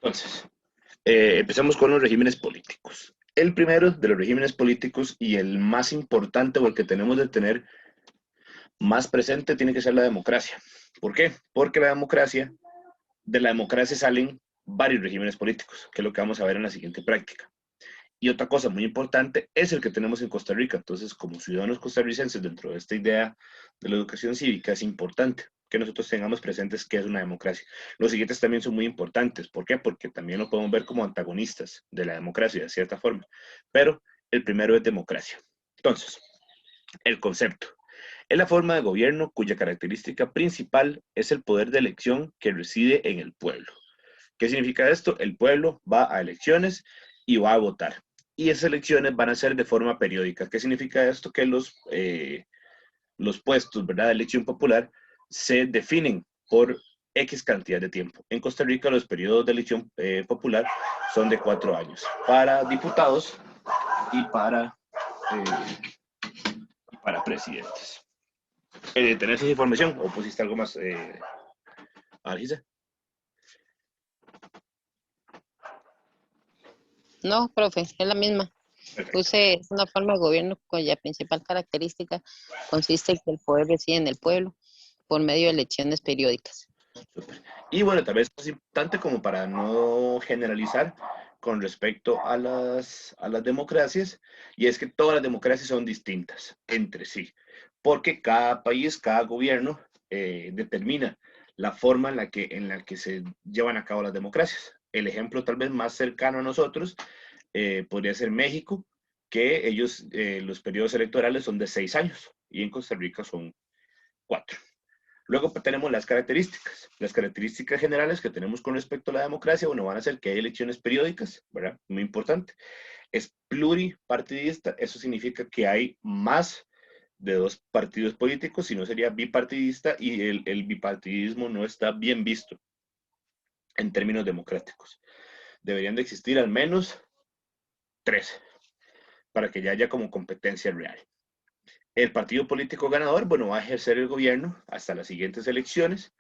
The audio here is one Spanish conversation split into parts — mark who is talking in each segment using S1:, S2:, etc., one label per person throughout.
S1: Entonces, empezamos con los regímenes políticos. El primero de los regímenes políticos y el más importante o el que tenemos de tener más presente tiene que ser la democracia. ¿Por qué? Porque de la democracia salen varios regímenes políticos, que es lo que vamos a ver en la siguiente práctica. Y otra cosa muy importante es el que tenemos en Costa Rica. Entonces, como ciudadanos costarricenses, dentro de esta idea de la educación cívica, es importante que nosotros tengamos presentes qué es una democracia. Los siguientes también son muy importantes. ¿Por qué? Porque también lo podemos ver como antagonistas de la democracia, de cierta forma. Pero el primero es democracia. Entonces, el concepto. Es la forma de gobierno cuya característica principal es el poder de elección que reside en el pueblo. ¿Qué significa esto? El pueblo va a elecciones y va a votar. Y esas elecciones van a ser de forma periódica. ¿Qué significa esto? Que los puestos, ¿verdad?, de elección popular se definen por X cantidad de tiempo. En Costa Rica los periodos de elección popular son de 4 años para diputados y para presidentes. ¿Tenés esa información o pusiste algo más, Algisa?
S2: No, profe, es la misma.
S1: Perfecto.
S2: Puse, es una forma de gobierno cuya principal característica consiste en que el poder reside en el pueblo por medio de elecciones periódicas.
S1: Super. Y bueno, tal vez es importante como para no generalizar con respecto a las democracias, y es que todas las democracias son distintas entre sí, porque cada país, cada gobierno determina la forma en la que se llevan a cabo las democracias. El ejemplo tal vez más cercano a nosotros podría ser México, que ellos, los periodos electorales son de 6 años, y en Costa Rica son 4. Luego tenemos las características. Las características generales que tenemos con respecto a la democracia, bueno, van a ser que hay elecciones periódicas, ¿verdad? Muy importante. Es pluripartidista, eso significa que hay más de 2 partidos políticos, si no sería bipartidista, y el bipartidismo no está bien visto en términos democráticos. Deberían de existir al menos 3 para que ya haya como competencia real. El partido político ganador, bueno, va a ejercer el gobierno hasta las siguientes elecciones.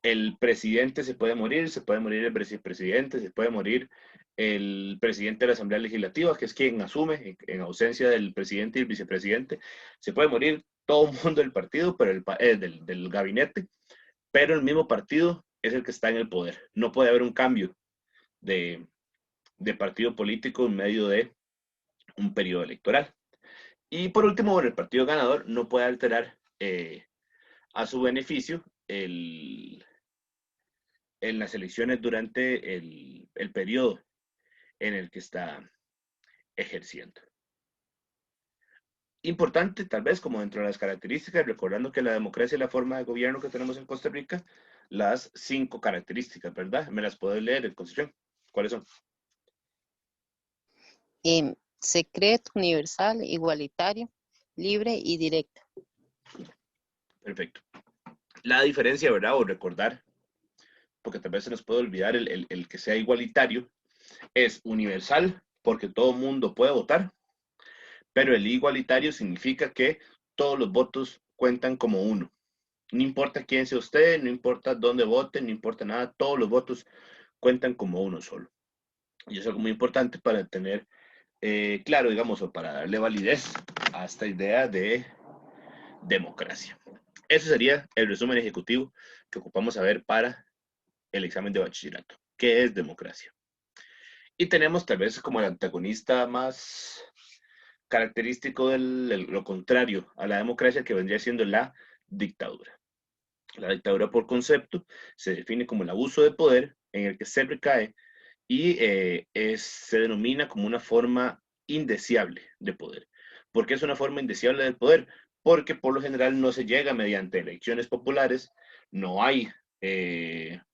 S1: El presidente se puede morir el vicepresidente, se puede morir el presidente de la Asamblea Legislativa, que es quien asume en ausencia del presidente y el vicepresidente. Se puede morir todo el mundo del partido, pero del gabinete, pero el mismo partido es el que está en el poder. No puede haber un cambio de, de partido político en medio de un periodo electoral. Y por último, bueno, el partido ganador no puede alterar a su beneficio en las elecciones durante el periodo en el que está ejerciendo. Importante, tal vez, como dentro de las características, recordando que la democracia es la forma de gobierno que tenemos en Costa Rica, las 5 características, ¿verdad? ¿Me las puedes leer en Constitución? ¿Cuáles son?
S2: Secreto, universal, igualitario, libre y directo.
S1: Perfecto. La diferencia, ¿verdad? O recordar, porque tal vez se nos puede olvidar el que sea igualitario, es universal, porque todo mundo puede votar, pero el igualitario significa que todos los votos cuentan como uno. No importa quién sea usted, no importa dónde vote, no importa nada, todos los votos cuentan como uno solo. Y eso es algo muy importante para tener claro, digamos, o para darle validez a esta idea de democracia. Eso sería el resumen ejecutivo que ocupamos a ver para el examen de bachillerato. ¿Qué es democracia? Y tenemos tal vez como el antagonista más característico de lo contrario a la democracia, que vendría siendo la dictadura. La dictadura, por concepto, se define como el abuso de poder en el que se recae y se denomina como una forma indeseable de poder. ¿Por qué es una forma indeseable del poder? Porque por lo general no se llega mediante elecciones populares, no hay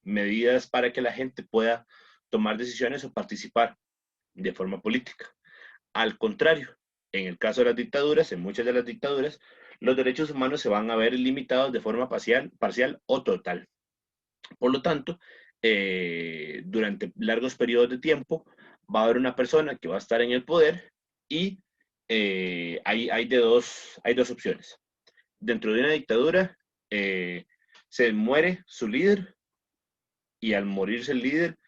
S1: medidas para que la gente pueda tomar decisiones o participar de forma política. Al contrario, en el caso de las dictaduras, en muchas de las dictaduras, los derechos humanos se van a ver limitados de forma parcial o total. Por lo tanto, durante largos periodos de tiempo va a haber una persona que va a estar en el poder y hay dos opciones. Dentro de una dictadura se muere su líder y al morirse el líder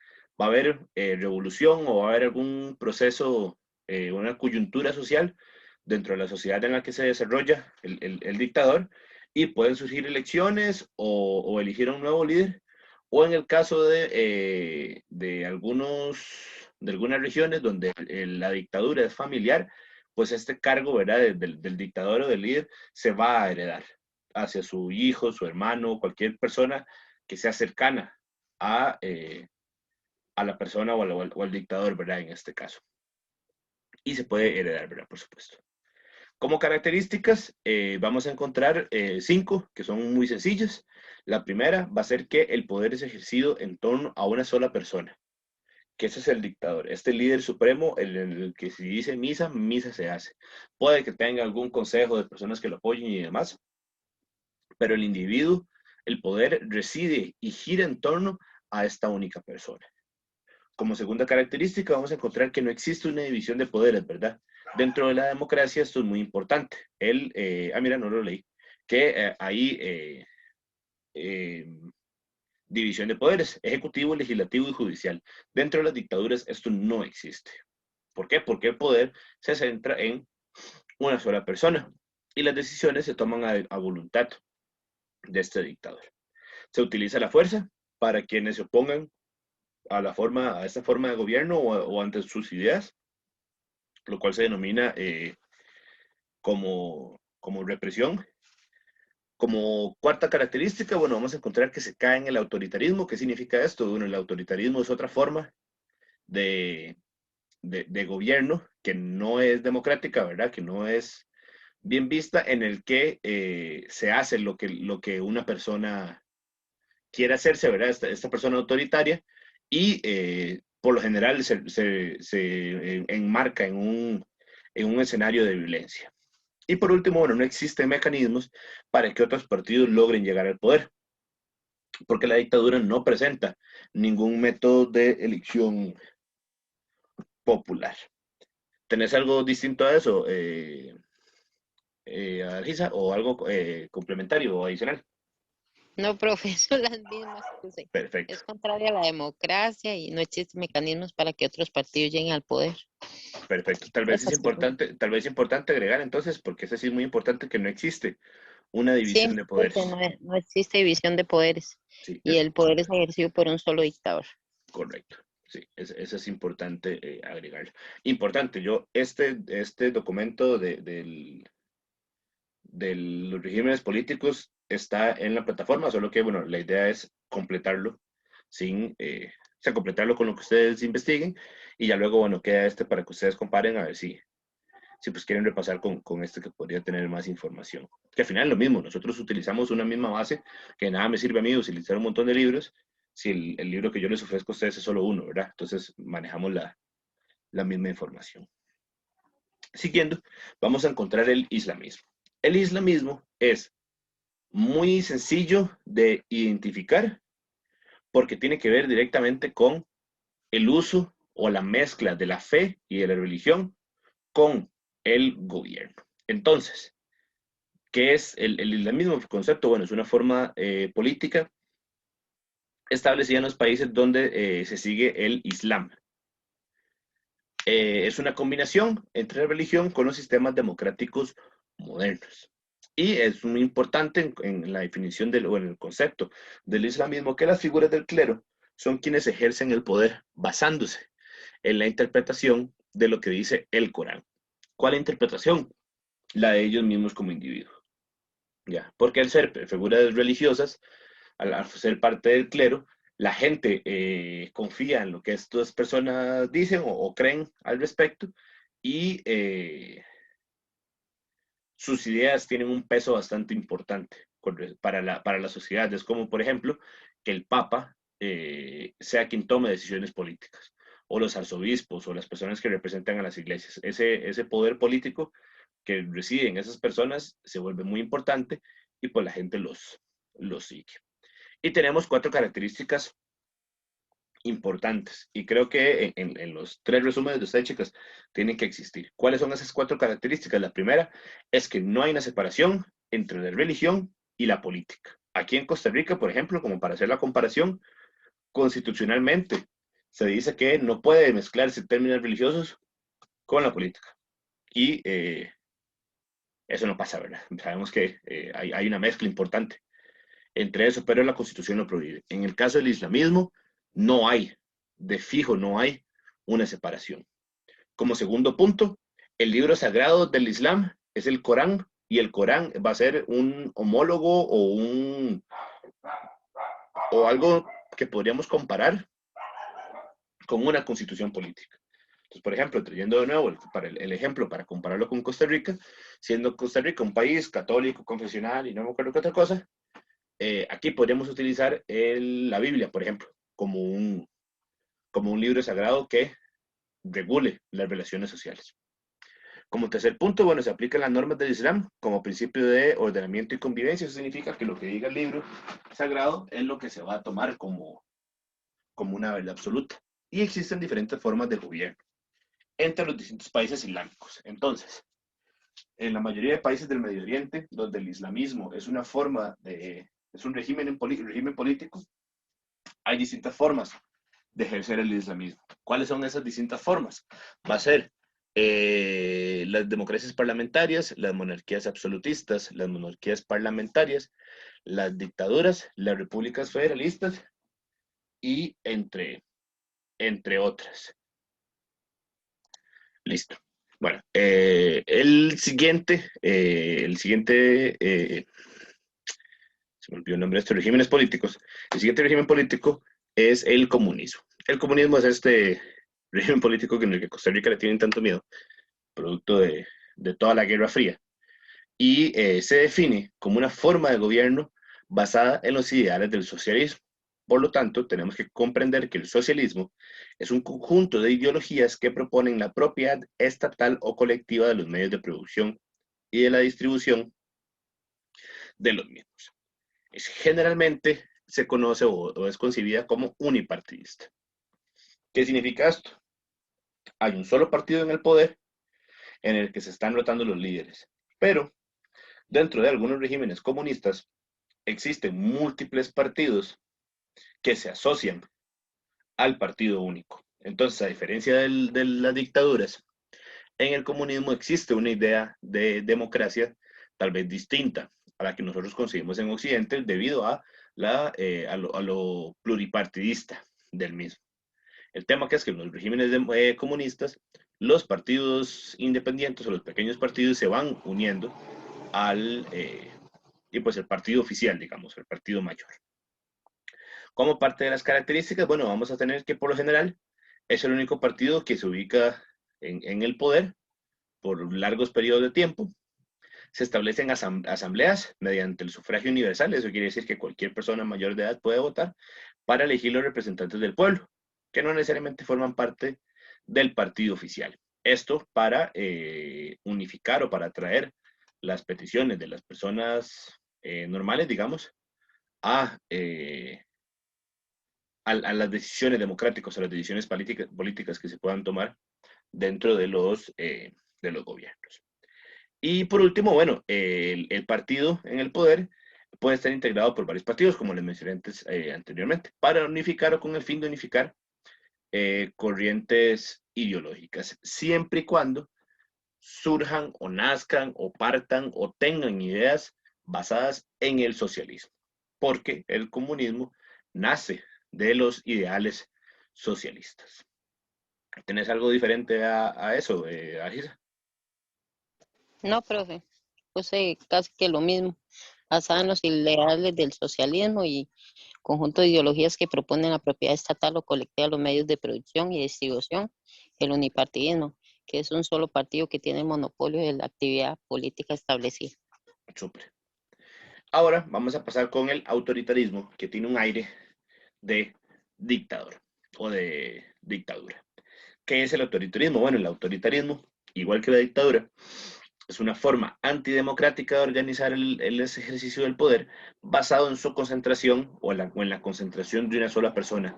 S1: va a haber revolución o va a haber algún proceso, una coyuntura social dentro de la sociedad en la que se desarrolla el dictador, y pueden surgir elecciones o elegir a un nuevo líder, o en el caso de algunas regiones donde la dictadura es familiar, pues este cargo, ¿verdad?, del dictador o del líder se va a heredar hacia su hijo, su hermano, cualquier persona que sea cercana a la persona o al dictador, ¿verdad?, en este caso. Y se puede heredar, ¿verdad?, por supuesto. Como características, vamos a encontrar 5 que son muy sencillas. La primera va a ser que el poder es ejercido en torno a una sola persona, que ese es el dictador, este líder supremo, el que si dice misa, misa se hace. Puede que tenga algún consejo de personas que lo apoyen y demás, pero el individuo, el poder reside y gira en torno a esta única persona. Como segunda característica, vamos a encontrar que no existe una división de poderes, ¿verdad? Dentro de la democracia esto es muy importante. Mira, no lo leí, que hay división de poderes, ejecutivo, legislativo y judicial. Dentro de las dictaduras esto no existe. ¿Por qué? Porque el poder se centra en una sola persona y las decisiones se toman a voluntad de este dictador. Se utiliza la fuerza para quienes se opongan a esta forma de gobierno o ante sus ideas, lo cual se denomina como represión. Como cuarta característica, bueno, vamos a encontrar que se cae en el autoritarismo. ¿Qué significa esto? Bueno, el autoritarismo es otra forma de gobierno que no es democrática, ¿verdad? Que no es bien vista, en el que se hace lo que una persona quiere hacerse, ¿verdad? Esta persona autoritaria, y por lo general se enmarca en un escenario de violencia. Y por último, bueno, no existen mecanismos para que otros partidos logren llegar al poder, porque la dictadura no presenta ningún método de elección popular. ¿Tenés algo distinto a eso, Argisa, o algo complementario o adicional?
S2: No, profe, son las mismas que usted.
S1: Perfecto,
S2: Es contraria a la democracia y no existen mecanismos para que otros partidos lleguen al poder.
S1: perfecto.
S2: Esas cosas.
S1: Tal vez es importante agregar entonces, porque es así muy importante, que no existe una
S2: Sí,
S1: división de
S2: porque
S1: poderes.
S2: no existe división de poderes
S1: Sí,
S2: y el poder es ejercido por un solo dictador.
S1: correcto. Sí, eso es importante agregar. Importante, yo, este documento de los regímenes políticos está en la plataforma, solo que, bueno, la idea es completarlo o sea, completarlo con lo que ustedes investiguen, y ya luego, bueno, queda para que ustedes comparen a ver si pues quieren repasar con este que podría tener más información. Que al final es lo mismo, nosotros utilizamos una misma base, que nada me sirve a mí utilizar un montón de libros si el libro que yo les ofrezco a ustedes es solo uno, ¿verdad? Entonces manejamos la misma información. Siguiendo, vamos a encontrar el islamismo. El islamismo es muy sencillo de identificar porque tiene que ver directamente con el uso o la mezcla de la fe y de la religión con el gobierno. Entonces, ¿qué es el islamismo? El concepto, bueno, es una forma política establecida en los países donde se sigue el Islam. Es una combinación entre la religión con los sistemas democráticos modernos. Y es muy importante en la definición o en el concepto del islamismo que las figuras del clero son quienes ejercen el poder basándose en la interpretación de lo que dice el Corán. ¿Cuál interpretación? La de ellos mismos como individuos. ¿Ya? Porque al ser figuras religiosas, al ser parte del clero, la gente confía en lo que estas personas dicen o creen al respecto, y sus ideas tienen un peso bastante importante para la sociedad. Es como, por ejemplo, que el Papa sea quien tome decisiones políticas, o los arzobispos, o las personas que representan a las iglesias. Ese poder político que reside en esas personas se vuelve muy importante, y pues la gente los sigue. Y tenemos 4 características importantes, y creo que en los 3 resúmenes de ustedes, chicas, tienen que existir. ¿Cuáles son esas 4 características? La primera es que no hay una separación entre la religión y la política. Aquí en Costa Rica, por ejemplo, como para hacer la comparación, constitucionalmente se dice que no puede mezclarse términos religiosos con la política. Y eso no pasa, ¿verdad? Sabemos que hay una mezcla importante entre eso, pero la Constitución lo prohíbe. En el caso del islamismo, no hay, de fijo, no hay una separación. Como segundo punto, el libro sagrado del Islam es el Corán, y el Corán va a ser un homólogo o algo que podríamos comparar con una constitución política. Entonces, por ejemplo, trayendo de nuevo el ejemplo para compararlo con Costa Rica, siendo Costa Rica un país católico, confesional y no me acuerdo qué otra cosa, aquí podríamos utilizar la Biblia, por ejemplo, como un libro sagrado que regule las relaciones sociales. Como tercer punto, bueno, se aplican las normas del Islam como principio de ordenamiento y convivencia. Eso significa que lo que diga el libro sagrado es lo que se va a tomar como una verdad absoluta. Y existen diferentes formas de gobierno entre los distintos países islámicos. Entonces, en la mayoría de países del Medio Oriente, donde el islamismo es una forma es un régimen político, hay distintas formas de ejercer el islamismo. ¿Cuáles son esas distintas formas? Va a ser las democracias parlamentarias, las monarquías absolutistas, las monarquías parlamentarias, las dictaduras, las repúblicas federalistas y entre otras. Listo. Bueno, se me olvidó el nombre de estos regímenes políticos. El siguiente régimen político es el comunismo. El comunismo es este régimen político en el que Costa Rica le tienen tanto miedo, producto de toda la Guerra Fría, y se define como una forma de gobierno basada en los ideales del socialismo. Por lo tanto, tenemos que comprender que el socialismo es un conjunto de ideologías que proponen la propiedad estatal o colectiva de los medios de producción y de la distribución de los mismos. Generalmente se conoce o es concebida como unipartidista. ¿Qué significa esto? Hay un solo partido en el poder en el que se están rotando los líderes, pero dentro de algunos regímenes comunistas existen múltiples partidos que se asocian al partido único. Entonces, a diferencia de las dictaduras, en el comunismo existe una idea de democracia tal vez distinta a la que nosotros conseguimos en Occidente debido a lo pluripartidista del mismo. El tema que es que en los regímenes comunistas, los partidos independientes o los pequeños partidos se van uniendo y pues el partido oficial, digamos, el partido mayor. Como parte de las características, bueno, vamos a tener que por lo general es el único partido que se ubica en el poder por largos periodos de tiempo. Se establecen asambleas mediante el sufragio universal. Eso quiere decir que cualquier persona mayor de edad puede votar para elegir los representantes del pueblo, que no necesariamente forman parte del partido oficial. Esto para unificar o para atraer las peticiones de las personas normales, digamos, a, eh, a las decisiones democráticas, a las decisiones políticas que se puedan tomar dentro de los gobiernos. Y por último, bueno, el partido en el poder puede estar integrado por varios partidos, como les mencioné anteriormente, para unificar o con el fin de unificar corrientes ideológicas, siempre y cuando surjan o nazcan o partan o tengan ideas basadas en el socialismo, porque el comunismo nace de los ideales socialistas. ¿Tenés algo diferente a eso, Agisa?
S2: No, profe, puse casi que lo mismo, basada en los ideales del socialismo y conjunto de ideologías que proponen la propiedad estatal o colectiva de los medios de producción y distribución, el unipartidismo, que es un solo partido que tiene el monopolio de la actividad política establecida.
S1: Súper. Ahora vamos a pasar con el autoritarismo, que tiene un aire de dictador o de dictadura. ¿Qué es el autoritarismo? Bueno, el autoritarismo, igual que la dictadura, es una forma antidemocrática de organizar el ejercicio del poder basado en su concentración o en la concentración de una sola persona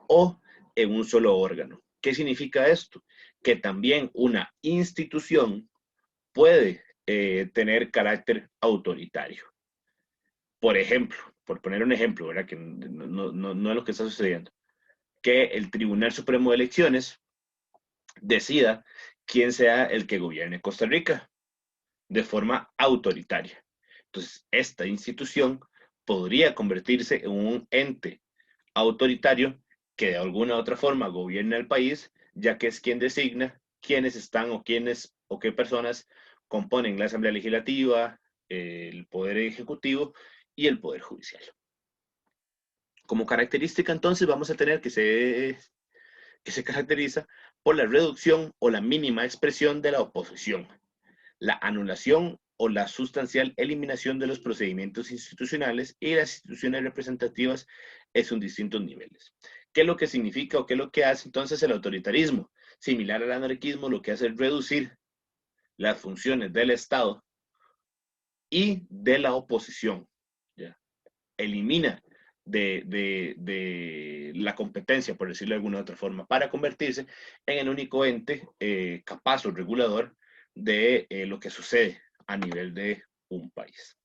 S1: o en un solo órgano. ¿Qué significa esto? Que también una institución puede tener carácter autoritario. Por ejemplo, por poner un ejemplo, ¿verdad? Que no es lo que está sucediendo. que el Tribunal Supremo de Elecciones decida quién sea el que gobierne Costa Rica de forma autoritaria. Entonces, esta institución podría convertirse en un ente autoritario que de alguna u otra forma gobierna el país, ya que es quien designa quiénes están o quiénes o qué personas componen la Asamblea Legislativa, el Poder Ejecutivo y el Poder Judicial. Como característica, entonces, vamos a tener que se caracteriza por la reducción o la mínima expresión de la oposición, la anulación o la sustancial eliminación de los procedimientos institucionales y las instituciones representativas en sus distintos niveles. ¿Qué es lo que significa o qué es lo que hace entonces el autoritarismo? Similar al anarquismo, lo que hace es reducir las funciones del Estado y de la oposición. ¿Ya? Elimina de la competencia, por decirlo de alguna otra forma, para convertirse en el único ente capaz o regulador de lo que sucede a nivel de un país.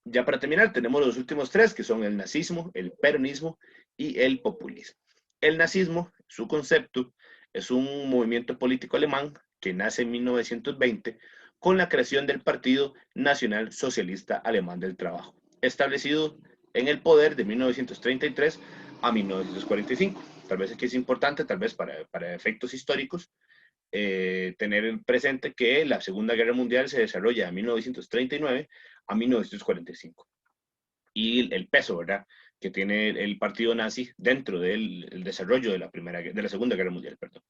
S1: Ya para terminar, tenemos los últimos tres, que son el nazismo, el peronismo y el populismo. El nazismo, su concepto, es un movimiento político alemán que nace en 1920 con la creación del Partido Nacional Socialista Alemán del Trabajo, establecido en el poder de 1933 a 1945. Tal vez aquí es importante, tal vez para efectos históricos, tener presente que la Segunda Guerra Mundial se desarrolla de 1939 a 1945. Y el peso, ¿verdad?, que tiene el partido nazi dentro del desarrollo de la Segunda Guerra Mundial, perdón.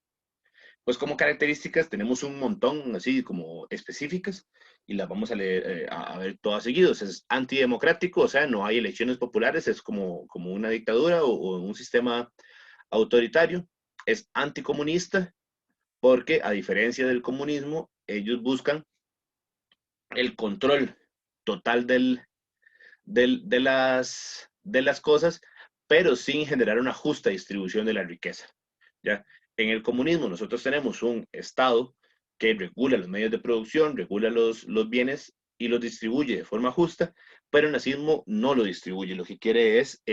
S1: Pues como características tenemos un montón así como específicas y las vamos a leer, a ver todas seguidos. Es antidemocrático, o sea, no hay elecciones populares, es como una dictadura o un sistema autoritario. Es anticomunista porque a diferencia del comunismo, ellos buscan el control total de las cosas, pero sin generar una justa distribución de la riqueza. ¿Ya? En el comunismo nosotros tenemos un Estado que regula los medios de producción, regula los bienes y los distribuye de forma justa, pero el nazismo no lo distribuye, lo que quiere es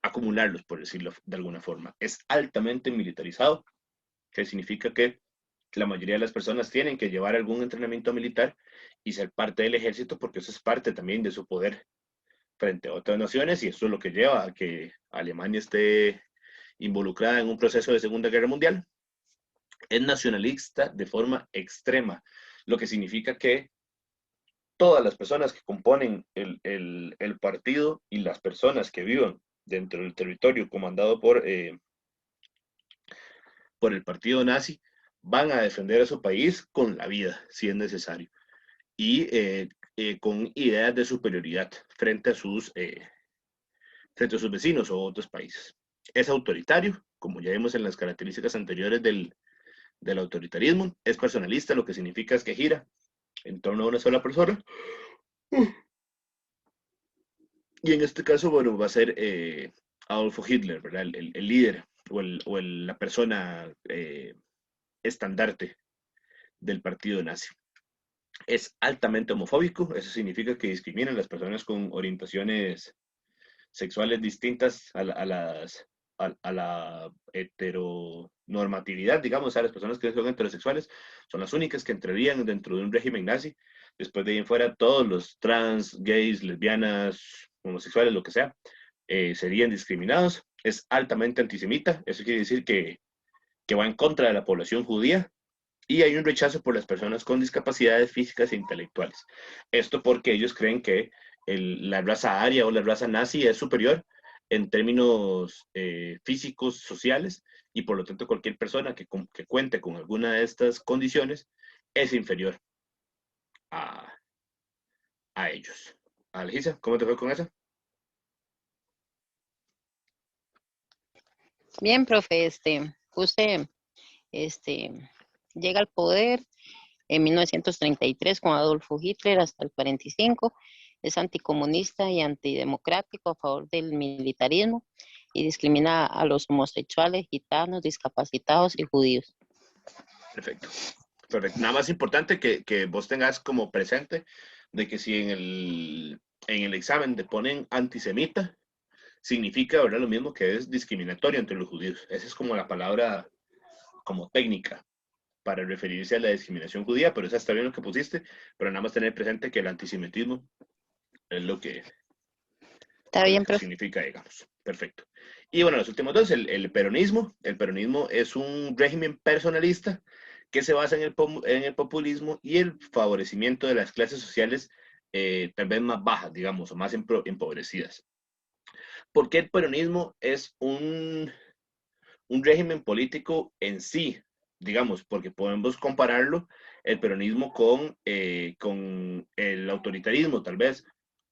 S1: acumularlos, por decirlo de alguna forma. Es altamente militarizado, que significa que la mayoría de las personas tienen que llevar algún entrenamiento militar y ser parte del ejército porque eso es parte también de su poder frente a otras naciones y eso es lo que lleva a que Alemania esté involucrada en un proceso de Segunda Guerra Mundial. Es nacionalista de forma extrema, lo que significa que todas las personas que componen el partido y las personas que vivan dentro del territorio comandado por el partido nazi van a defender a su país con la vida, si es necesario, y con ideas de superioridad frente a sus vecinos o otros países. Es autoritario, como ya vimos en las características anteriores del autoritarismo. Es personalista, lo que significa es que gira en torno a una sola persona. Y en este caso, bueno, va a ser Adolfo Hitler, ¿verdad? El líder la persona estandarte del partido nazi. Es altamente homofóbico, eso significa que discrimina a las personas con orientaciones sexuales distintas a la heteronormatividad, digamos, a las personas que son heterosexuales, son las únicas que entrarían dentro de un régimen nazi. Después de ahí en fuera, todos los trans, gays, lesbianas, homosexuales, lo que sea, serían discriminados. Es altamente antisemita, eso quiere decir que va en contra de la población judía, y hay un rechazo por las personas con discapacidades físicas e intelectuales. Esto porque ellos creen que la raza aria o la raza nazi es superior en términos físicos, sociales, y por lo tanto cualquier persona que cuente con alguna de estas condiciones es inferior a, a ellos. Algisa, ¿cómo te fue con eso?
S2: Bien, profe, usted llega al poder en 1933 con Adolfo Hitler hasta el 45. Es anticomunista y antidemocrático a favor del militarismo y discrimina a los homosexuales, gitanos, discapacitados y judíos.
S1: Perfecto. Perfecto. Nada más importante que vos tengas como presente de que si en el examen te ponen antisemita, significa, ¿verdad?, lo mismo que es discriminatorio entre los judíos. Esa es como la palabra como técnica para referirse a la discriminación judía, pero esa está bien lo que pusiste, pero nada más tener presente que el antisemitismo es
S2: Está
S1: lo
S2: bien,
S1: que
S2: profe.
S1: significa, digamos. Perfecto. Y bueno, los últimos dos, el peronismo. El peronismo es un régimen personalista que se basa en el populismo y el favorecimiento de las clases sociales tal vez más bajas, digamos, o más empobrecidas. ¿Por qué el peronismo es un régimen político en sí? Digamos, porque podemos compararlo el peronismo con el autoritarismo, tal vez,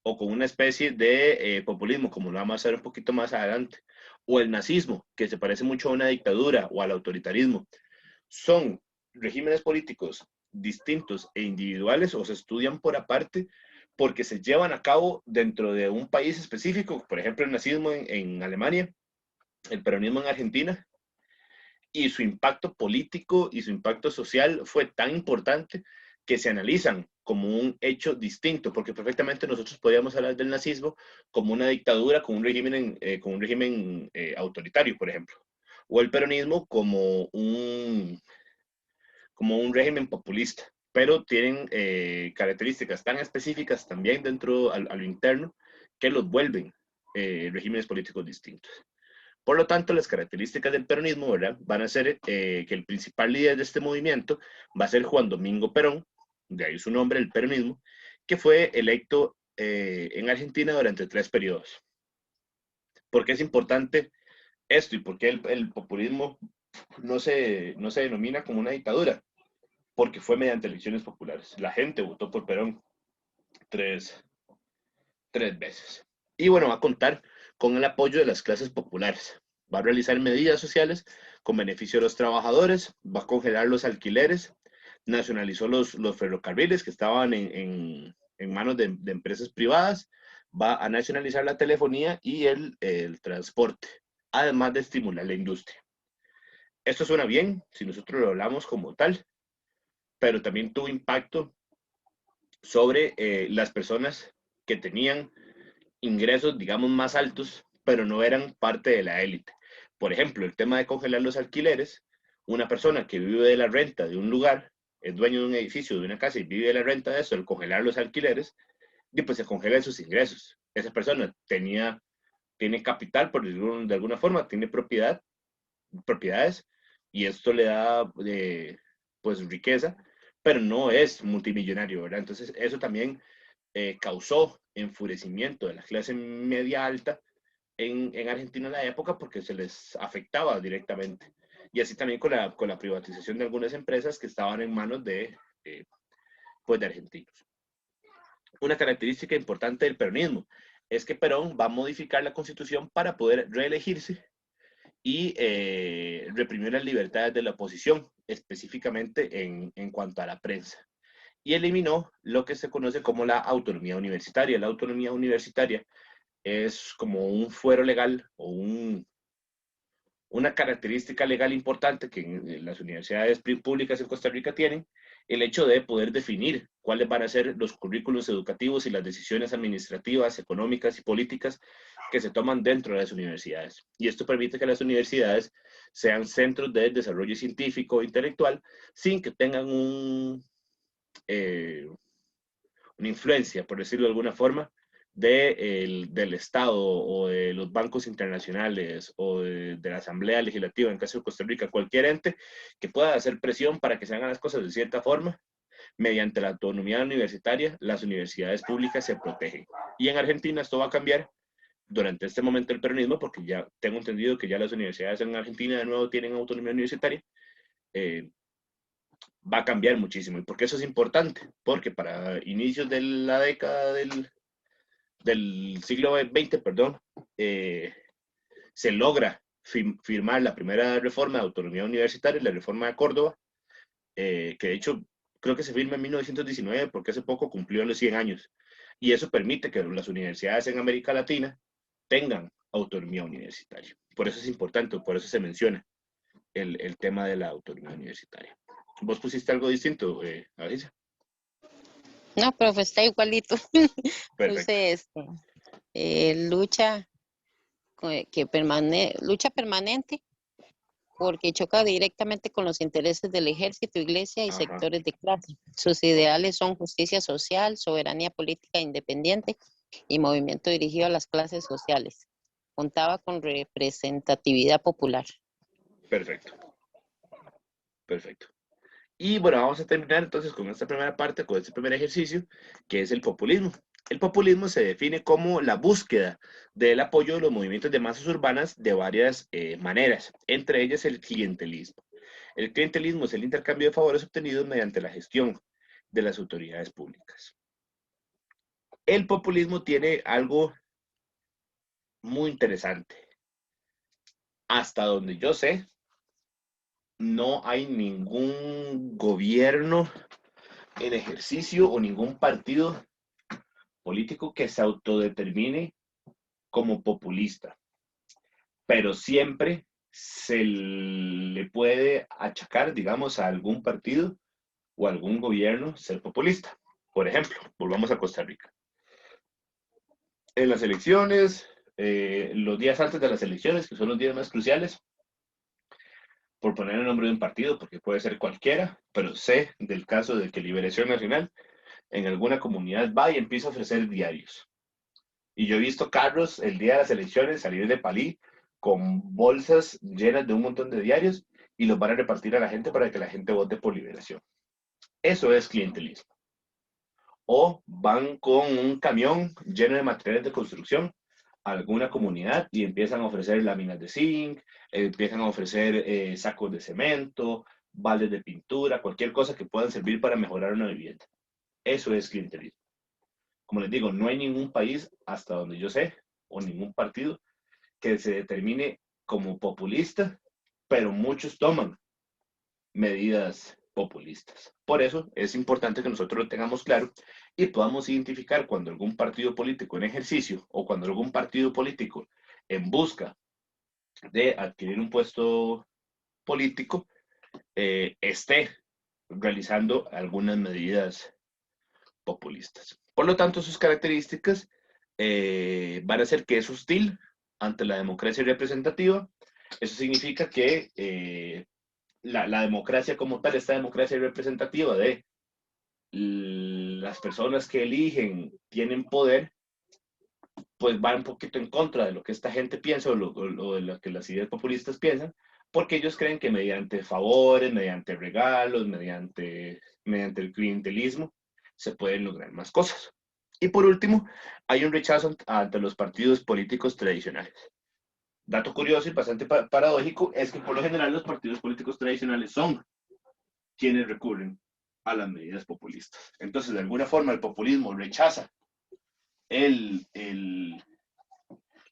S1: o con una especie de populismo, como lo vamos a ver un poquito más adelante, o el nazismo, que se parece mucho a una dictadura o al autoritarismo. Son regímenes políticos distintos e individuales o se estudian por aparte porque se llevan a cabo dentro de un país específico, por ejemplo, el nazismo en Alemania, el peronismo en Argentina, y su impacto político y su impacto social fue tan importante que se analizan como un hecho distinto, porque perfectamente nosotros podríamos hablar del nazismo como una dictadura, con un régimen autoritario, por ejemplo, o el peronismo como un régimen populista, pero tienen características tan específicas también dentro a lo interno que los vuelven regímenes políticos distintos. Por lo tanto, las características del peronismo, ¿verdad?, van a ser que el principal líder de este movimiento va a ser Juan Domingo Perón, de ahí su nombre, el peronismo, que fue electo en Argentina durante 3 periodos. ¿Por qué es importante esto y por qué el populismo no se denomina como una dictadura? Porque fue mediante elecciones populares. La gente votó por Perón tres, 3 veces. Y bueno, va a contar con el apoyo de las clases populares. Va a realizar medidas sociales con beneficio a los trabajadores, va a congelar los alquileres, nacionalizó los ferrocarriles que estaban en manos de empresas privadas, va a nacionalizar la telefonía y el transporte, además de estimular la industria. Esto suena bien si nosotros lo hablamos como tal, pero también tuvo impacto sobre las personas que tenían ingresos, digamos, más altos, pero no eran parte de la élite. Por ejemplo, el tema de congelar los alquileres, una persona que vive de la renta de un lugar, es dueño de un edificio, de una casa y vive de la renta de eso, el congelar los alquileres, y pues se congelan sus ingresos. Esa persona tiene capital, por decirlo de alguna forma, tiene propiedades, y esto le da pues riqueza, pero no es multimillonario, ¿verdad? Entonces eso también causó enfurecimiento de la clase media alta en Argentina en la época porque se les afectaba directamente. Y así también con la privatización de algunas empresas que estaban en manos eh, pues de argentinos. Una característica importante del peronismo es que Perón va a modificar la constitución para poder reelegirse y reprimir las libertades de la oposición, específicamente en cuanto a la prensa. Y eliminó lo que se conoce como la autonomía universitaria. La autonomía universitaria es como un fuero legal o una característica legal importante que en las universidades públicas en Costa Rica tienen, el hecho de poder definir cuáles van a ser los currículos educativos y las decisiones administrativas, económicas y políticas que se toman dentro de las universidades. Y esto permite que las universidades sean centros de desarrollo científico e intelectual sin que tengan una influencia, por decirlo de alguna forma, del Estado o de los bancos internacionales o de la Asamblea Legislativa, en caso de Costa Rica, cualquier ente que pueda hacer presión para que se hagan las cosas de cierta forma, mediante la autonomía universitaria, las universidades públicas se protegen. Y en Argentina esto va a cambiar durante este momento del peronismo, porque ya tengo entendido que ya las universidades en Argentina de nuevo tienen autonomía universitaria, eh, va a cambiar muchísimo. ¿Y por qué eso es importante? Porque para inicios de la década del siglo XX, perdón, se logra firmar la primera reforma de autonomía universitaria, la reforma de Córdoba, que de hecho creo que se firma en 1919 porque hace poco cumplió los 100 años. Y eso permite que las universidades en América Latina tengan autonomía universitaria. Por eso es importante, por eso se menciona el tema de la autonomía universitaria. ¿Vos pusiste algo distinto, Alicia?
S2: No, profe, está igualito.
S1: Perfecto.
S2: Puse lucha lucha permanente porque choca directamente con los intereses del ejército, iglesia y
S1: Ajá,
S2: sectores de clase. Sus ideales son justicia social, soberanía política independiente y movimiento dirigido a las clases sociales. Contaba con representatividad popular.
S1: perfecto, perfecto. Y bueno, vamos a terminar entonces con esta primera parte, con este primer ejercicio, que es el populismo. El populismo se define como la búsqueda del apoyo de los movimientos de masas urbanas de varias maneras, entre ellas el clientelismo. El clientelismo es el intercambio de favores obtenidos mediante la gestión de las autoridades públicas. El populismo tiene algo muy interesante. Hasta donde yo sé, no hay ningún gobierno en ejercicio o ningún partido político que se autodetermine como populista, pero siempre se le puede achacar, digamos, a algún partido o a algún gobierno ser populista. Por ejemplo, volvamos a Costa Rica. En las elecciones, los días antes de las elecciones, que son los días más cruciales, por poner el nombre de un partido, porque puede ser cualquiera, pero sé del caso de que Liberación Nacional en alguna comunidad va y empieza a ofrecer diarios. Y yo he visto carros el día de las elecciones salir de Palí con bolsas llenas de un montón de diarios y los van a repartir a la gente para que la gente vote por Liberación. Eso es clientelismo. O van con un camión lleno de materiales de construcción a alguna comunidad y empiezan a ofrecer láminas de zinc, empiezan a ofrecer sacos de cemento, baldes de pintura, cualquier cosa que puedan servir para mejorar una vivienda. Eso es clientelismo. Como les digo, no hay ningún país, hasta donde yo sé, o ningún partido que se determine como populista, pero muchos toman medidas populistas. Por eso es importante que nosotros lo tengamos claro y podamos identificar cuando algún partido político en ejercicio o cuando algún partido político en busca de adquirir un puesto político esté realizando algunas medidas populistas. Por lo tanto, sus características van a ser que es hostil ante la democracia representativa. Eso significa que la democracia como tal, esta democracia representativa de las personas que eligen, tienen poder, pues va un poquito en contra de lo que esta gente piensa o de lo que las ideas populistas piensan, porque ellos creen que mediante favores, mediante regalos, mediante el clientelismo, se pueden lograr más cosas. Y por último, hay un rechazo ante los partidos políticos tradicionales. Dato curioso y bastante paradójico es que por lo general los partidos políticos tradicionales son quienes recurren a las medidas populistas. Entonces, de alguna forma, el populismo rechaza el, el,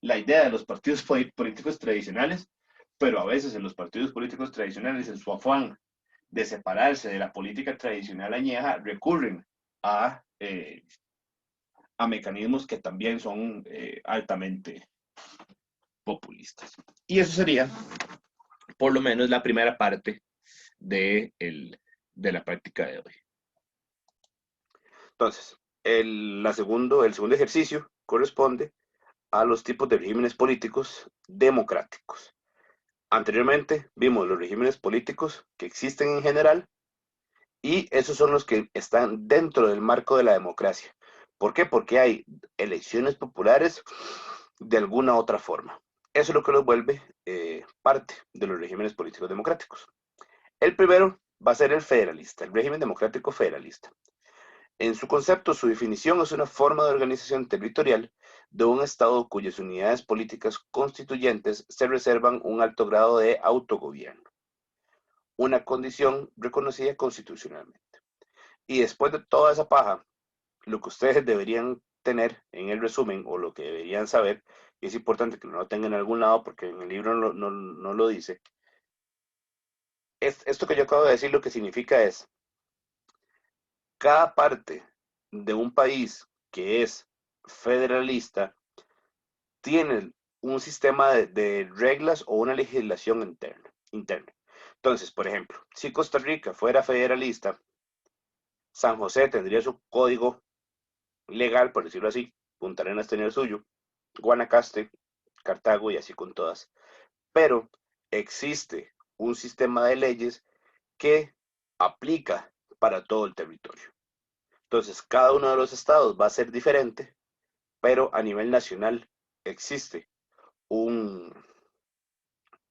S1: la idea de los partidos políticos tradicionales, pero a veces en los partidos políticos tradicionales, en su afán de separarse de la política tradicional añeja, recurren a mecanismos que también son altamente populistas. Y eso sería, por lo menos, la primera parte de la práctica de hoy. Entonces, el segundo ejercicio corresponde a los tipos de regímenes políticos democráticos. Anteriormente vimos los regímenes políticos que existen en general y esos son los que están dentro del marco de la democracia. ¿Por qué? Porque hay elecciones populares de alguna otra forma. Eso es lo que los vuelve parte de los regímenes políticos democráticos. El primero va a ser el federalista, el régimen democrático federalista. En su concepto, su definición es una forma de organización territorial de un Estado cuyas unidades políticas constituyentes se reservan un alto grado de autogobierno, una condición reconocida constitucionalmente. Y después de toda esa paja, lo que ustedes deberían tener en el resumen o lo que deberían saber, y es importante que no lo tengan en algún lado porque en el libro no lo dice, esto que yo acabo de decir lo que significa es cada parte de un país que es federalista tiene un sistema de reglas o una legislación interna. Entonces, por ejemplo, si Costa Rica fuera federalista, San José tendría su código legal, por decirlo así, Punta Arenas tendría el suyo, Guanacaste, Cartago y así con todas. Pero existe un sistema de leyes que aplica para todo el territorio. Entonces, cada uno de los estados va a ser diferente, pero a nivel nacional existe un,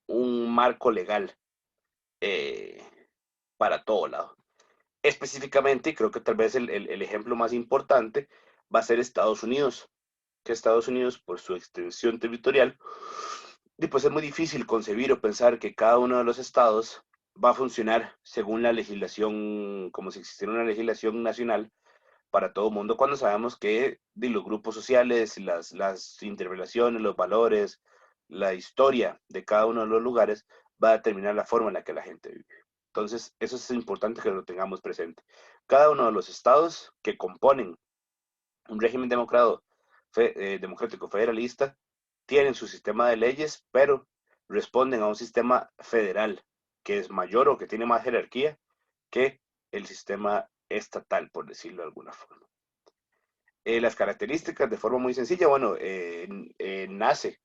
S1: un marco legal eh, para todo lado. Específicamente, y creo que tal vez el ejemplo más importante va a ser Estados Unidos, que Estados Unidos, por su extensión territorial, y pues es muy difícil concebir o pensar que cada uno de los estados va a funcionar según la legislación, como si existiera una legislación nacional para todo el mundo, cuando sabemos que los grupos sociales, las interrelaciones, los valores, la historia de cada uno de los lugares va a determinar la forma en la que la gente vive. Entonces, eso es importante que lo tengamos presente. Cada uno de los estados que componen un régimen democrático federalista tienen su sistema de leyes, pero responden a un sistema federal que es mayor o que tiene más jerarquía que el sistema estatal, por decirlo de alguna forma. Las características, de forma muy sencilla, bueno, nace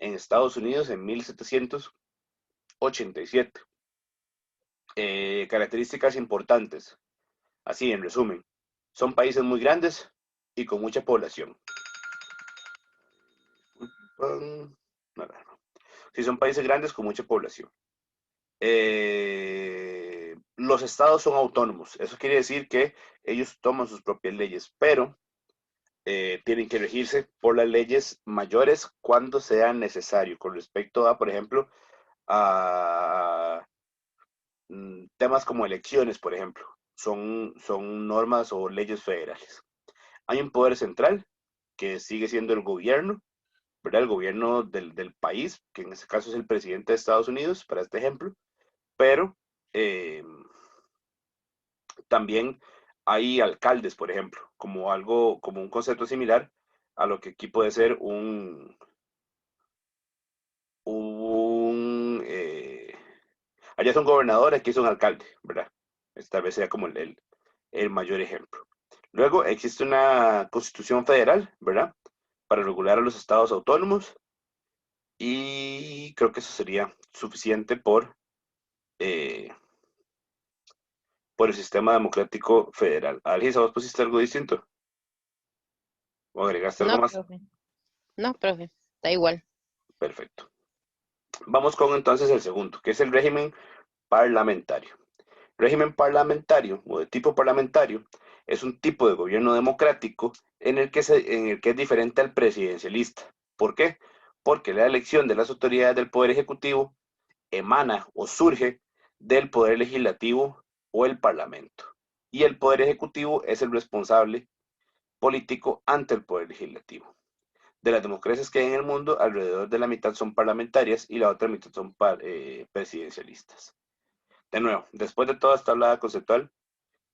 S1: en Estados Unidos en 1787. Características importantes, así en resumen, son países muy grandes y con mucha población. Sí, son países grandes con mucha población. Los estados son autónomos, eso quiere decir que ellos toman sus propias leyes, pero tienen que regirse por las leyes mayores cuando sea necesario, con respecto a, por ejemplo, a temas como elecciones, por ejemplo, son normas o leyes federales. Hay un poder central que sigue siendo el gobierno, ¿verdad? El gobierno del país, que en este caso es el presidente de Estados Unidos, para este ejemplo, pero eh, también hay alcaldes, por ejemplo, como algo, como un concepto similar a lo que aquí puede ser un allá es un gobernador, aquí es un alcalde, ¿verdad? Esta vez sea como el mayor ejemplo. Luego existe una constitución federal, ¿verdad? Para regular a los estados autónomos y creo que eso sería suficiente eh, por el sistema democrático federal. Alisa, ¿vos pusiste algo distinto? ¿O agregaste algo
S2: No,
S1: más?
S2: profe. No, profe. Da igual.
S1: Perfecto. Vamos con entonces el segundo, que es el régimen parlamentario. Régimen parlamentario o de tipo parlamentario es un tipo de gobierno democrático en el que es diferente al presidencialista. ¿Por qué? Porque la elección de las autoridades del Poder Ejecutivo emana o surge del Poder Legislativo o el Parlamento. Y el Poder Ejecutivo es el responsable político ante el Poder Legislativo. De las democracias que hay en el mundo, alrededor de la mitad son parlamentarias y la otra mitad son presidencialistas. De nuevo, después de toda esta hablada conceptual,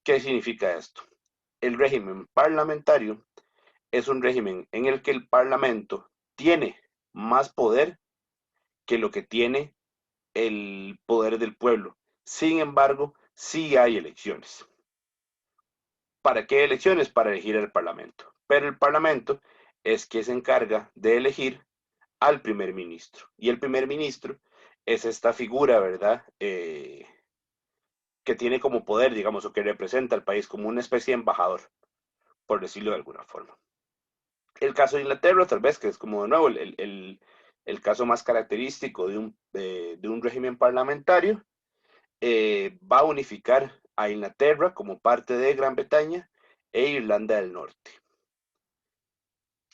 S1: ¿qué significa esto? El régimen parlamentario es un régimen en el que el Parlamento tiene más poder que lo que tiene el poder del pueblo. Sin embargo, sí hay elecciones. ¿Para qué elecciones? Para elegir al Parlamento. Pero el Parlamento es que se encarga de elegir al primer ministro. Y el primer ministro es esta figura, ¿verdad? Que tiene como poder, digamos, o que representa al país como una especie de embajador, por decirlo de alguna forma. El caso de Inglaterra, tal vez, que es como de nuevo el caso más característico de un régimen parlamentario, va a unificar a Inglaterra como parte de Gran Bretaña e Irlanda del Norte.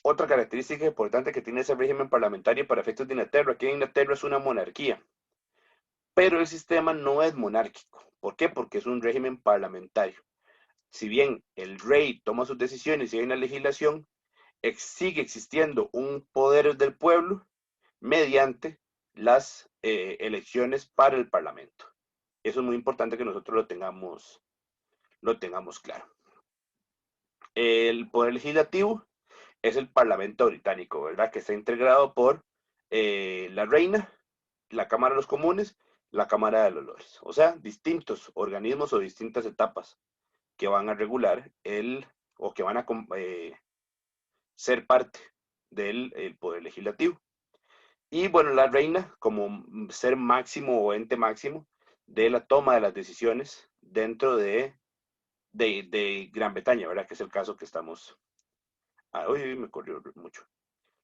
S1: Otra característica importante que tiene ese régimen parlamentario para efectos de Inglaterra, que Inglaterra es una monarquía, pero el sistema no es monárquico. ¿Por qué? Porque es un régimen parlamentario. Si bien el rey toma sus decisiones y hay una legislación, sigue existiendo un poder del pueblo mediante las elecciones para el Parlamento. Eso es muy importante que nosotros lo tengamos claro. El poder legislativo es el Parlamento británico, ¿verdad? Que está integrado por la reina, la Cámara de los Comunes, la Cámara de los Lores. O sea, distintos organismos o distintas etapas que van a regular o que van a ser parte del poder legislativo.
S3: Y bueno, la reina como ser máximo o ente máximo de la toma de las decisiones dentro de Gran Bretaña, ¿verdad? Que es el caso que estamos... Ah, uy, me corrió mucho.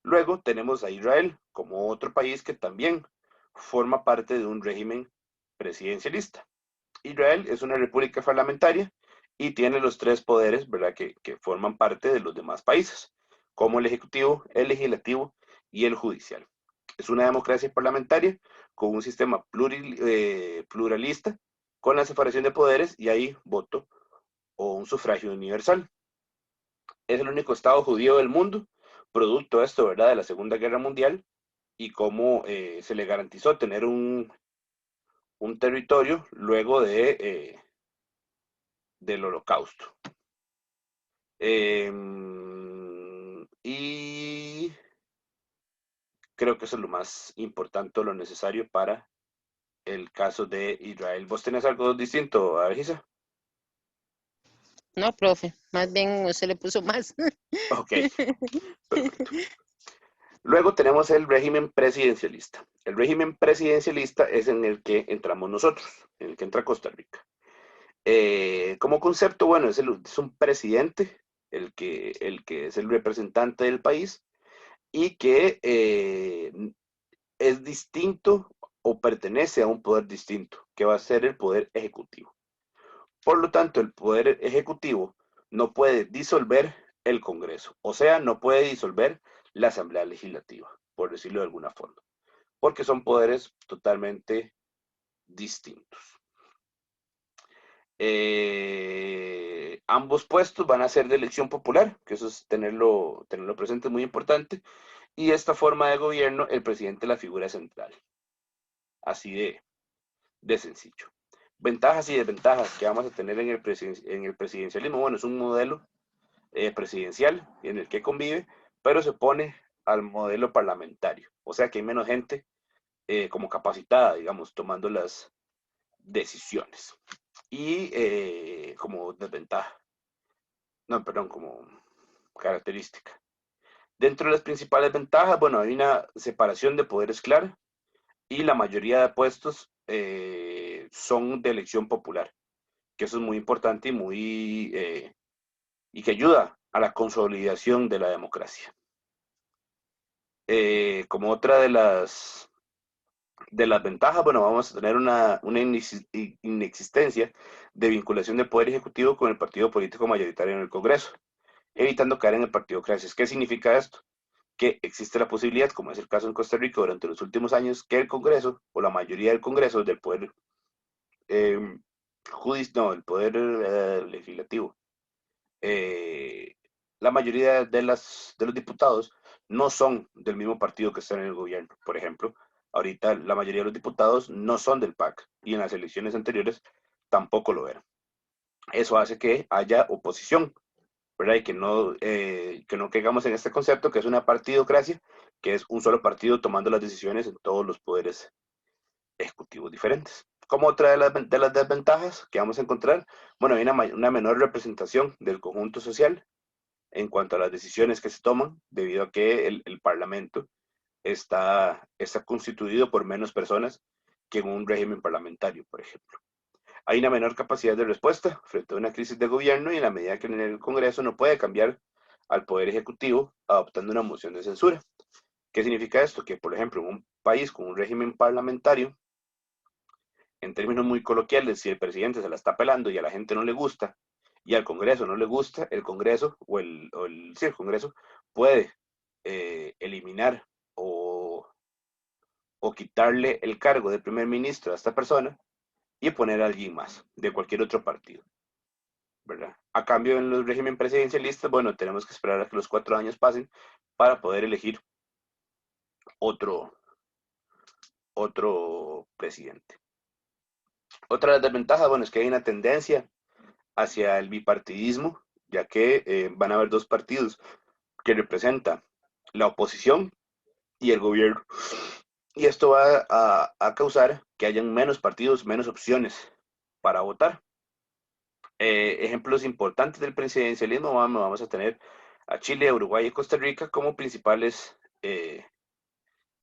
S3: Luego tenemos a Israel como otro país que también forma parte de un régimen presidencialista. Israel es una república parlamentaria y tiene los tres poderes, ¿verdad? Que forman parte de los demás países, como el ejecutivo, el legislativo y el judicial. Es una democracia parlamentaria con un sistema pluralista, con la separación de poderes y hay voto o un sufragio universal. Es el único estado judío del mundo, producto de esto, ¿verdad? De la Segunda Guerra Mundial y cómo se le garantizó tener un territorio luego del holocausto. Y creo que eso es lo más importante, lo necesario para el caso de Israel. ¿Vos tenés algo distinto, Argisa?
S2: No, profe, más bien usted le puso más.
S3: Ok, perfecto. Luego tenemos el régimen presidencialista. El régimen presidencialista es en el que entramos nosotros, en el que entra Costa Rica. Como concepto, bueno, es un presidente, el que es el representante del país y que es distinto o pertenece a un poder distinto, que va a ser el poder ejecutivo. Por lo tanto, el poder ejecutivo no puede disolver el Congreso, o sea, no puede disolver la Asamblea Legislativa, por decirlo de alguna forma, porque son poderes totalmente distintos. Ambos puestos van a ser de elección popular, que eso es tenerlo presente, es muy importante, y esta forma de gobierno, el presidente es la figura central, así de sencillo. Ventajas y desventajas que vamos a tener en el presidencialismo. Bueno, es un modelo presidencial en el que convive, pero se opone al modelo parlamentario. O sea que hay menos gente como capacitada, digamos, tomando las decisiones. Y como desventaja, no, perdón, como característica. Dentro de las principales ventajas, bueno, hay una separación de poderes clara y la mayoría de puestos son de elección popular, que eso es muy importante y que ayuda a la consolidación de la democracia. Como otra de las ventajas, bueno, vamos a tener una inexistencia de vinculación del Poder Ejecutivo con el partido político mayoritario en el Congreso, evitando caer en el partidocracia. ¿Qué significa esto? Que existe la posibilidad, como es el caso en Costa Rica durante los últimos años, que el Congreso, o la mayoría del Congreso, del Poder eh, no, el Poder Legislativo, eh, la mayoría de los diputados no son del mismo partido que están en el gobierno. Por ejemplo, ahorita la mayoría de los diputados no son del PAC y en las elecciones anteriores tampoco lo eran. Eso hace que haya oposición, ¿verdad? Y que no caigamos en este concepto que es una partidocracia, que es un solo partido tomando las decisiones en todos los poderes ejecutivos diferentes. Como otra de las desventajas que vamos a encontrar, bueno, hay una menor representación del conjunto social en cuanto a las decisiones que se toman, debido a que el Parlamento está constituido por menos personas que en un régimen parlamentario, por ejemplo. Hay una menor capacidad de respuesta frente a una crisis de gobierno y en la medida que en el Congreso no puede cambiar al Poder Ejecutivo adoptando una moción de censura. ¿Qué significa esto? Que, por ejemplo, en un país con un régimen parlamentario, en términos muy coloquiales, si el presidente se la está pelando y a la gente no le gusta, y al Congreso no le gusta, el Congreso sí, el Congreso puede eliminar o quitarle el cargo de primer ministro a esta persona y poner a alguien más de cualquier otro partido, ¿verdad? A cambio, en los regímenes presidencialistas, bueno, tenemos que esperar a que los 4 años pasen para poder elegir otro, otro presidente. Otra de las desventajas, bueno, es que hay una tendencia hacia el bipartidismo, ya que van a haber dos partidos que representan la oposición y el gobierno. Y esto va a causar que hayan menos partidos, menos opciones para votar. Ejemplos importantes del presidencialismo, vamos a tener a Chile, Uruguay y Costa Rica como principales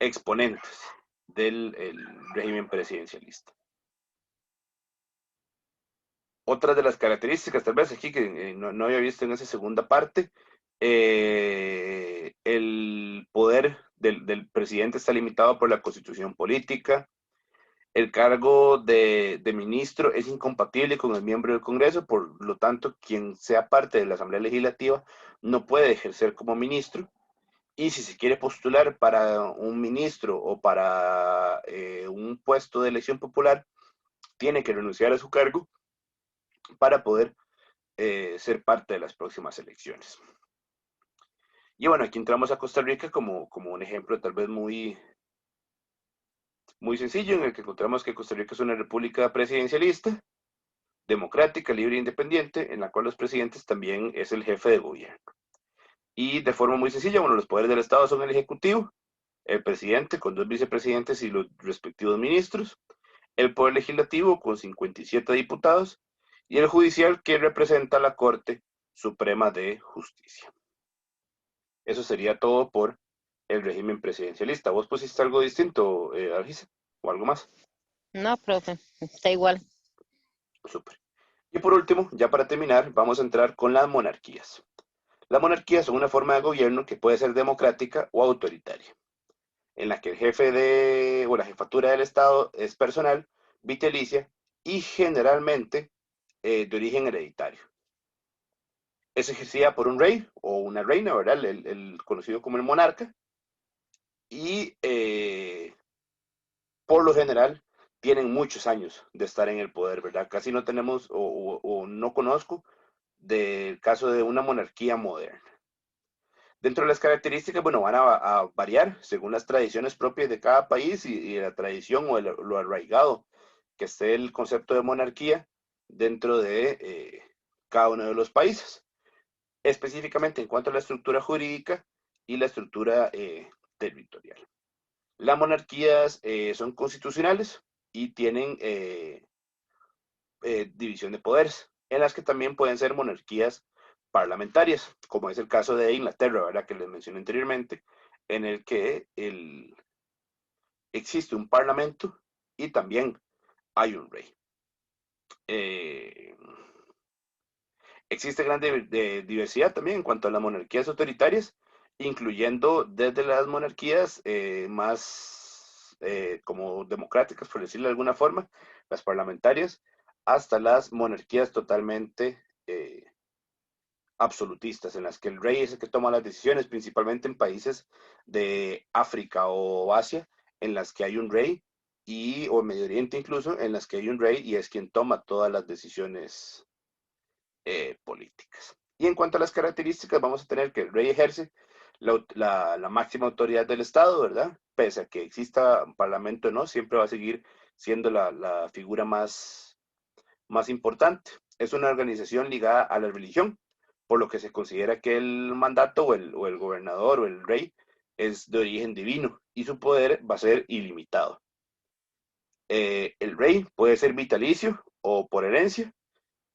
S3: exponentes del régimen presidencialista. Otra de las características, tal vez aquí que no había visto en esa segunda parte, el poder del presidente está limitado por la constitución política. El cargo de ministro es incompatible con el miembro del Congreso, por lo tanto, quien sea parte de la Asamblea Legislativa no puede ejercer como ministro. Y si se quiere postular para un ministro o para un puesto de elección popular, tiene que renunciar a su cargo para poder ser parte de las próximas elecciones. Y bueno, aquí entramos a Costa Rica como un ejemplo tal vez muy sencillo, en el que encontramos que Costa Rica es una república presidencialista, democrática, libre e independiente, en la cual los presidentes también es el jefe de gobierno. Y de forma muy sencilla, bueno, los poderes del Estado son el Ejecutivo, el presidente con 2 vicepresidentes y los respectivos ministros, el Poder Legislativo con 57 diputados y el Judicial, que representa a la Corte Suprema de Justicia. Eso sería todo por el régimen presidencialista. ¿Vos pusiste algo distinto, Argisa? ¿O algo más?
S2: No, profe, está igual.
S3: Súper. Y por último, ya para terminar, vamos a entrar con las monarquías. Las monarquías son una forma de gobierno que puede ser democrática o autoritaria, en la que el jefe o la jefatura del Estado es personal, vitalicia y generalmente de origen hereditario. Es ejercida por un rey o una reina, ¿verdad? El conocido como el monarca. Y por lo general tienen muchos años de estar en el poder, ¿verdad? Casi no tenemos o no conozco del caso de una monarquía moderna. Dentro de las características, bueno, van a variar según las tradiciones propias de cada país y la tradición o lo arraigado que esté el concepto de monarquía dentro de cada uno de los países. Específicamente en cuanto a la estructura jurídica y la estructura territorial. Las monarquías son constitucionales y tienen división de poderes, en las que también pueden ser monarquías parlamentarias, como es el caso de Inglaterra, ¿verdad? Que les mencioné anteriormente, en el que existe un parlamento y también hay un rey. Existe gran diversidad también en cuanto a las monarquías autoritarias, incluyendo desde las monarquías más como democráticas, por decirlo de alguna forma, las parlamentarias, hasta las monarquías totalmente absolutistas, en las que el rey es el que toma las decisiones, principalmente en países de África o Asia, en las que hay un rey, o en Medio Oriente incluso, en las que hay un rey y es quien toma todas las decisiones políticas. Y en cuanto a las características, vamos a tener que el rey ejerce la máxima autoridad del Estado, ¿verdad? Pese a que exista un parlamento o no, siempre va a seguir siendo la figura más importante. Es una organización ligada a la religión, por lo que se considera que el mandato o el gobernador o el rey es de origen divino y su poder va a ser ilimitado. El rey puede ser vitalicio o por herencia,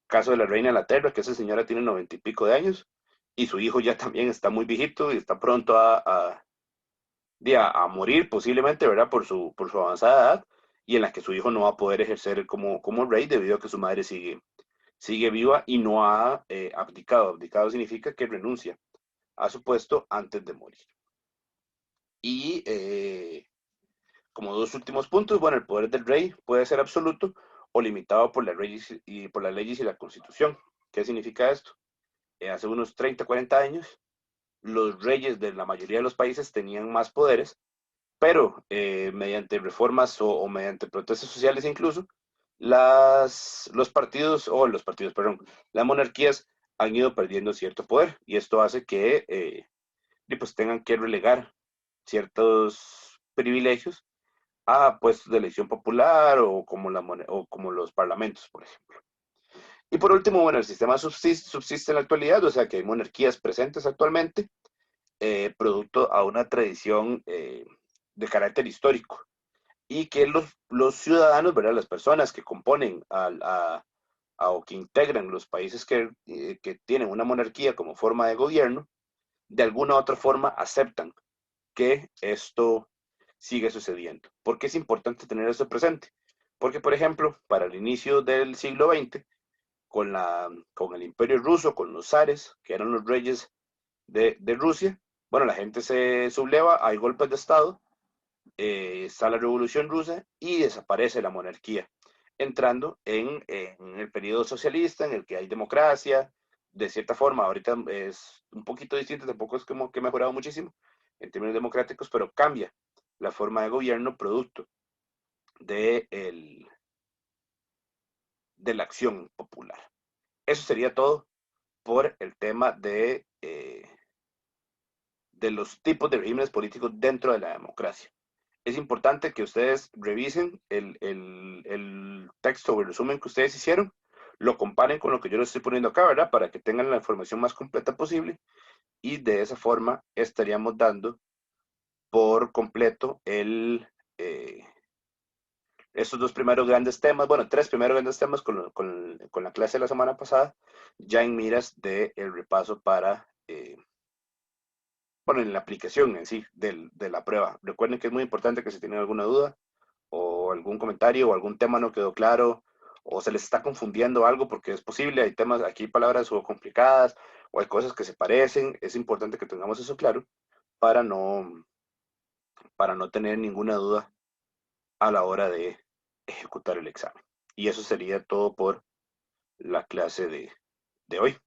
S3: caso de la reina de Inglaterra, que esa señora tiene 90 y pico de años, y su hijo ya también está muy viejito y está pronto a morir posiblemente, ¿verdad? Por su avanzada edad, y en la que su hijo no va a poder ejercer como rey debido a que su madre sigue viva y no ha abdicado. Abdicado significa que renuncia a su puesto antes de morir. Y como 2 últimos puntos, bueno, el poder del rey puede ser absoluto o limitado por las leyes y la Constitución. ¿Qué significa esto? Hace unos 30, 40 años, los reyes de la mayoría de los países tenían más poderes, pero mediante reformas o mediante protestas sociales incluso, las monarquías han ido perdiendo cierto poder y esto hace que pues tengan que relegar ciertos privilegios a puestos de elección popular o como los parlamentos, por ejemplo. Y por último, bueno, el sistema subsiste en la actualidad, o sea que hay monarquías presentes actualmente, producto a una tradición de carácter histórico, y que los ciudadanos, ¿verdad? Las personas que componen o que integran los países que tienen una monarquía como forma de gobierno, de alguna u otra forma aceptan que esto sigue sucediendo. ¿Por qué es importante tener esto presente? Porque, por ejemplo, para el inicio del siglo XX, con el Imperio Ruso, con los zares, que eran los reyes de Rusia, bueno, la gente se subleva, hay golpes de Estado, está la Revolución Rusa y desaparece la monarquía, entrando en el periodo socialista, en el que hay democracia, de cierta forma, ahorita es un poquito distinto, tampoco es como que ha mejorado muchísimo en términos democráticos, pero cambia la forma de gobierno producto de, de la acción popular. Eso sería todo por el tema de los tipos de regímenes políticos dentro de la democracia. Es importante que ustedes revisen el texto o el resumen que ustedes hicieron, lo comparen con lo que yo les estoy poniendo acá, ¿verdad? Para que tengan la información más completa posible y de esa forma estaríamos dando por completo estos dos primeros grandes temas, bueno, tres primeros grandes temas con la clase de la semana pasada, ya en miras del repaso para bueno, en la aplicación en sí de la prueba. Recuerden que es muy importante que si tienen alguna duda o algún comentario o algún tema no quedó claro o se les está confundiendo algo, porque es posible, hay temas, aquí hay palabras o complicadas o hay cosas que se parecen, es importante que tengamos eso claro para no, para no tener ninguna duda a la hora de ejecutar el examen. Y eso sería todo por la clase de hoy.